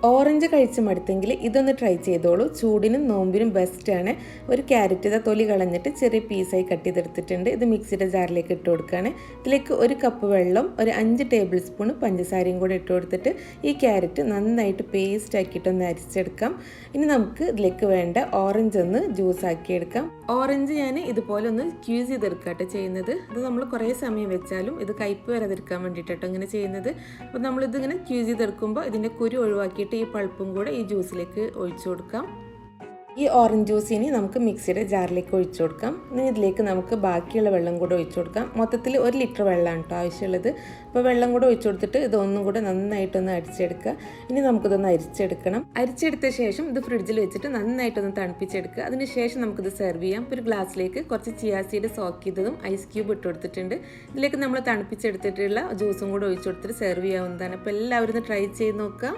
Orange കഴിച്ച് മടുത്തെങ്കിൽ ഇതൊന്ന് try ചെയ്തോളൂ. ചൂടിനും നോമ്പിനും ബെസ്റ്റാണ്. ഒരു ക്യാരറ്റ് തൊലി കളഞ്ഞിട്ട് ചെറിയ പീസായി കട്ട് ചെയ്തെടുത്തിട്ടുണ്ട്. ഇത് മിക്സിയുടെ ജാറിലേക്ക് ഇട്ട് കൊടുക്കുകയാണ്. ഇതിലേക്ക് 1 കപ്പ് വെള്ളം, ഒരു 5 ടേബിൾ സ്പൂൺ പഞ്ചസാരയും കൂടെ ഇട്ട് കൊടുത്തിട്ട് ഈ ക്യാരറ്റ് നന്നായിട്ട് പേസ്റ്റ് ആക്കിയിട്ടൊന്ന് അരിച്ചെടുക്കാം. ഇനി നമുക്ക് ഇതിലേക്ക് വേണ്ട ഓറഞ്ച് ഒന്ന് ജ്യൂസ് ആക്കിയെടുക്കാം. ഓറഞ്ച് ഞാൻ ഇതുപോലെ ഒന്ന് ക്യൂസ് ചെയ്തെടുക്കാട്ടോ ചെയ്യുന്നത്. ഇത് നമ്മൾ കുറേ സമയം വെച്ചാലും ഇത് കയ്പ്പ് വരാതിരിക്കാൻ വേണ്ടിയിട്ടോ ഇങ്ങനെ ചെയ്യുന്നത്. അപ്പോൾ നമ്മളിതിങ്ങനെ ക്യൂസ് ചെയ്തെടുക്കുമ്പോൾ ഇതിൻ്റെ കുരു ഒഴിവാക്കിയിട്ട് ഈ പൾപ്പും കൂടെ ഈ ജ്യൂസിലേക്ക് ഒഴിച്ചു കൊടുക്കാം. ഈ ഓറഞ്ച് ജ്യൂസ് ഇനി നമുക്ക് മിക്സിയുടെ ജാറിലേക്ക് ഒഴിച്ചു കൊടുക്കാം. ഇനി ഇതിലേക്ക് നമുക്ക് ബാക്കിയുള്ള വെള്ളം കൂടെ ഒഴിച്ചു കൊടുക്കാം. മൊത്തത്തിൽ 1 ലിറ്റർ വെള്ളമാണ് കേട്ടോ ആവശ്യമുള്ളത്. അപ്പോൾ വെള്ളം കൂടെ ഒഴിച്ചു കൊടുത്തിട്ട് ഇതൊന്നും കൂടെ നന്നായിട്ടൊന്ന് അരിച്ചെടുക്കുക. ഇനി നമുക്കിതൊന്ന് അരിച്ചെടുക്കണം. അരിച്ചെടുത്ത ശേഷം ഇത് ഫ്രിഡ്ജിൽ വെച്ചിട്ട് നന്നായിട്ടൊന്ന് തണുപ്പിച്ചെടുക്കുക. അതിന് ശേഷം നമുക്കിത് സെർവ് ചെയ്യാം. ഒരു ഗ്ലാസ്സിലേക്ക് കുറച്ച് ചിയ സീഡ് സോക്ക് ചെയ്തതും ഐസ് ക്യൂബ് ഇട്ട് കൊടുത്തിട്ടുണ്ട്. ഇതിലേക്ക് നമ്മൾ തണുപ്പിച്ചെടുത്തിട്ടുള്ള ജ്യൂസും കൂടെ ഒഴിച്ചു കൊടുത്തിട്ട് സെർവ് ചെയ്യാവുന്നതാണ്. അപ്പോൾ എല്ലാവരും ഒന്ന് ട്രൈ ചെയ്ത് നോക്കുക.